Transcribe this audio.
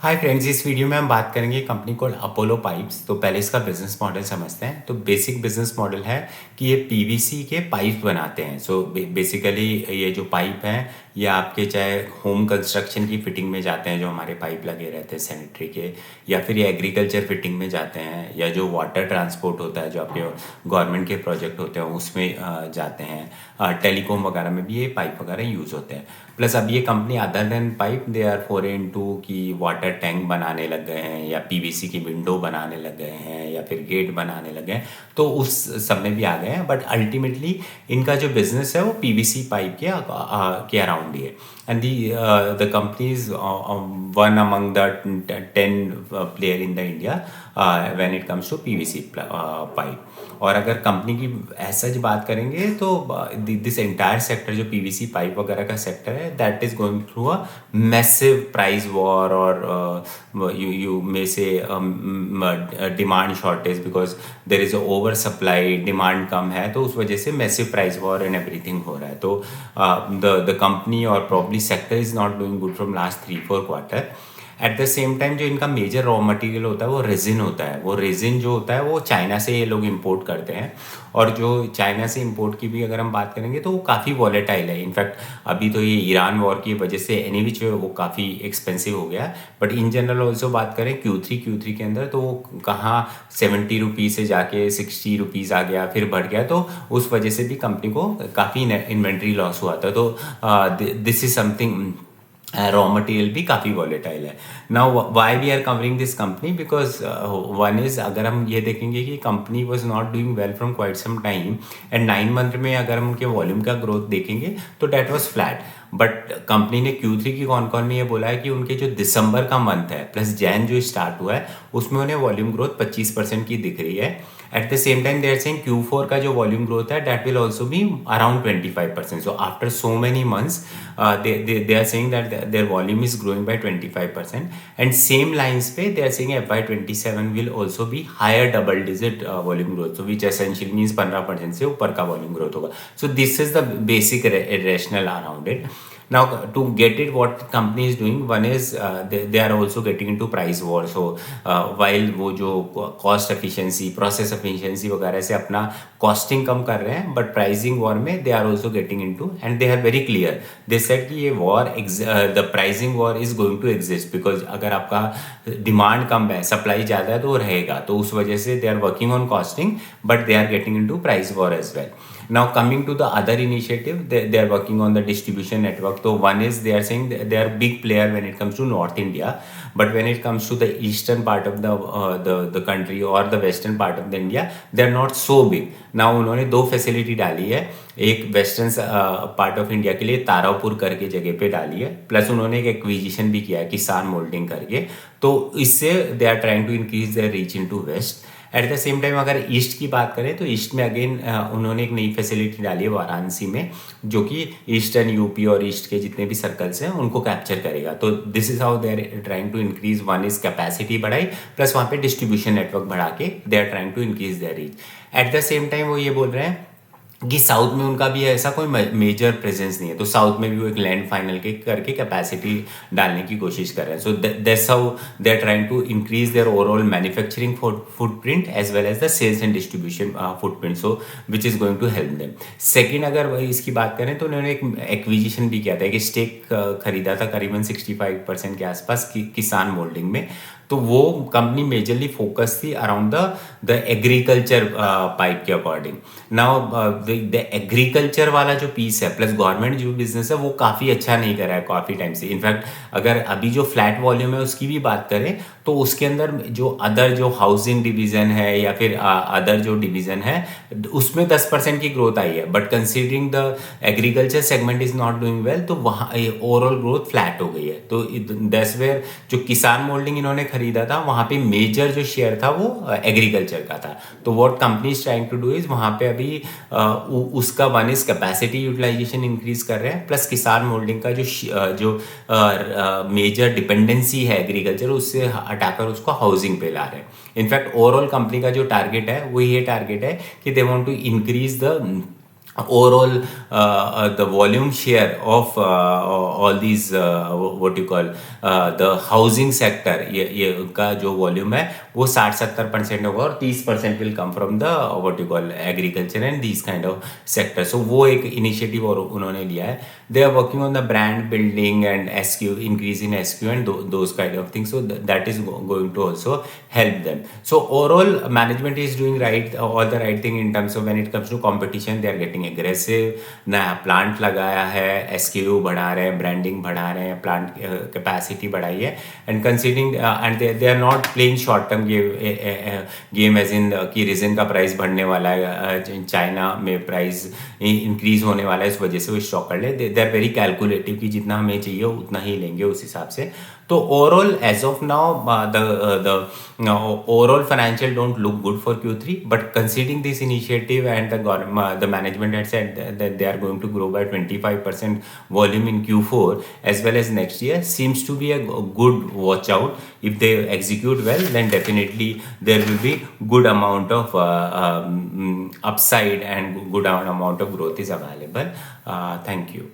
Hi friends, इस video में हम बात करेंगे कंपनी कॉल्ड अपोलो पाइप्स। तो पहले इसका बिजनेस मॉडल समझते हैं। तो बेसिक बिजनेस मॉडल है कि ये पीवीसी के पाइप बनाते हैं। सो बेसिकली ये जो पाइप हैं ये आपके चाहे होम कंस्ट्रक्शन की फिटिंग में जाते हैं, जो हमारे पाइप लगे रहते हैं सैनिटरी के, या फिर ये एग्रीकल्चर फिटिंग में जाते हैं, या जो वाटर ट्रांसपोर्ट होता है जो आपके गवर्नमेंट के प्रोजेक्ट होते हैं उसमें जाते हैं। टेलीकॉम वगैरह में भी ये पाइप वगैरह यूज़ होते हैं। प्लस अब ये company other than pipe they are foray into कि वाटर टैंक बनाने लग गए हैं, या पीवीसी की विंडो बनाने लग गए हैं, या फिर गेट बनाने लग गए हैं। तो उस सब में भी आ गए हैं, बट अल्टीमेटली इनका जो बिजनेस है वो पीवीसी पाइप के अराउंड ही है। And the company is one among the 10 player in the India when it comes to PVC pipe. और अगर कंपनी की ऐसा जो बात करेंगे तो दिस एंटायर सेक्टर जो पीवीसी पाइप वगैरह का सेक्टर है, that is going through a massive price war, और you may say demand shortage, because there is over supply, demand कम है, तो उस वजह से massive price war and everything हो रहा है। तो द कंपनी और probably sector is not doing good from last 3-4 quarter. Eight the same time जो इनका मेजर रॉ मटेरियल होता है वो रेजिन होता है। वो रेजिन जो होता है वो चाइना से ये लोग इंपोर्ट करते हैं, और जो चाइना से इंपोर्ट की भी अगर हम बात करेंगे तो वो काफ़ी वॉलेटाइल है। इनफैक्ट अभी तो ये ईरान वॉर की वजह से एनी विच वो काफ़ी एक्सपेंसिव हो गया। बट इन जनरल ऑल्सो बात करें Q3 के अंदर, तो वो कहाँ 70 रुपीज़ से जाके 60 रुपीज़ आ गया, फिर बढ़ गया। तो उस वजह से भी कंपनी को काफ़ी इन्वेंट्री लॉस हुआ था। तो this is something, raw material भी काफ़ी वॉलेटाइल है। Now why we are covering this company, because one is, अगर हम ये देखेंगे कि company was not doing well from quite some time, and 9 month में अगर हम उनके वॉल्यूम का ग्रोथ देखेंगे तो that was flat. But company ने Q3 की कॉन में ये बोला है कि उनके जो दिसंबर का मंथ है प्लस जैन जो स्टार्ट हुआ है उसमें उन्हें वॉल्यूम ग्रोथ 25% की दिख रही है। At the same time they are saying Q4 का जो वॉल्यूम ग्रोथ है that will also be around 25%. So after so many months they are saying that their volume is growing by 25%. And same lines पे they are saying FY27 will also be higher double digit volume growth, so which essentially means 15% से ऊपर का volume growth होगा. So this is the basic rationale around it. Now to get it, what company is doing, one is they are also getting into price war. So while वो जो cost efficiency, process efficiency वगैरह से अपना costing कम कर रहे हैं, but pricing war में they are also getting into, and they are very clear. They said कि ये war, the pricing war is going to exist, because अगर आपका demand कम है, supply ज़्यादा है, तो वो रहेगा। तो उस वजह से they are working on costing, but they are getting into price war as well. Now coming to the other initiative, they are working on the distribution network. So one is, they are saying they are big player when it comes to North India, but when it comes to the eastern part of the country or the western part of the India, they are not so big. Now उन्होंने 2 facility डाली है, एक western part of India के लिए तारापुर करके जगह पे डाली है, प्लस उन्होंने एक एक्विजिशन भी किया है किसान मोल्डिंग करके। तो इससे they are trying to increase their reach into west. At the same time अगर ईस्ट की बात करें तो ईस्ट में अगेन उन्होंने एक नई फैसिलिटी डाली है वाराणसी में, जो कि ईस्टर्न यूपी और ईस्ट के जितने भी सर्कल्स हैं उनको कैप्चर करेगा। तो this is how they are trying to increase, one is capacity बढ़ाई, प्लस वहाँ पे डिस्ट्रीब्यूशन नेटवर्क बढ़ा के they are trying to increase their reach. At the same time वो ये बोल रहे हैं कि साउथ में उनका भी ऐसा कोई मेजर प्रेजेंस नहीं है, तो साउथ में भी वो एक लैंड फाइनल के करके कैपेसिटी डालने की कोशिश कर रहे हैं। So that's how they are trying to increase their overall manufacturing footprint as well as the sales and distribution footprint, so which is going to help them. Second, अगर इसकी बात करें तो उन्होंने एक एक्विजिशन भी किया था, एक स्टेक खरीदा था करीबन 65% के आसपास किसान मोल्डिंग में। तो वो कंपनी मेजरली फोकस थी अराउंड द एग्रीकल्चर पाइप के अकॉर्डिंग। नाउ द एग्रीकल्चर वाला जो पीस है प्लस गवर्नमेंट जो बिजनेस है वो काफ़ी अच्छा नहीं कर रहा है काफ़ी टाइम से। इनफैक्ट अगर अभी जो फ्लैट वॉल्यूम है उसकी भी बात करें तो उसके अंदर जो अदर जो हाउसिंग डिवीज़न है या फिर अदर जो डिवीज़न है उसमें 10% की ग्रोथ आई है, but considering the agriculture segment is not doing well, तो वहाँ ओवरऑल ग्रोथ फ्लैट हो गई है। तो दैट्स वेयर जो किसान मोल्डिंग इन्होंने खरीदा था वहाँ पे मेजर जो शेयर था वो एग्रीकल्चर का था। तो what company is trying to do is, वहाँ पे अभी उसका one is capacity utilisation increase कर रहे हैं, प्लस किसान मोल्डिंग का जो मेजर डिपेंडेंसी है एग्रीकल्चर उससे हटाकर उसको हाउसिंग पे ला रहे हैं। इनफैक्ट ओवरऑल कंपनी का जो टारगेट है वो ये टारगेट है कि they want to increase the overall the volume share of all these what you call the housing sector, ये उनका जो वॉल्यूम है वो 60-70% होगा और 30% will come from the what you call agriculture and these kind of sector. So वो एक initiative और उन्होंने लिया है. They are working on the brand building and SQ, increase in SQ and those kind of things. So that is going to also help them. So overall management is doing all the right thing in terms of when it comes to competition. They are getting aggressive. नया plant लगाया है, SKU बढ़ा रहे हैं, branding बढ़ा रहे हैं, plant capacity बढ़ाई है. And considering and they are not playing short term game as in कि रिजन का प्राइस बढ़ने वाला है, चाइना में प्राइस इंक्रीज होने वाला है, इस वजह से वो स्टॉक कर ले. दे आर वेरी कैलकुलेटिव कि जितना हमें चाहिए उतना ही लेंगे उस हिसाब से. तो overall as of now the overall financial don't look good for Q3, but considering this initiative and the management had said that they are going to grow by 25% volume in Q4 as well as next year, seems to be a good watch out. If they execute well, then definitely there will be good amount of upside and good amount of growth is available. Thank you.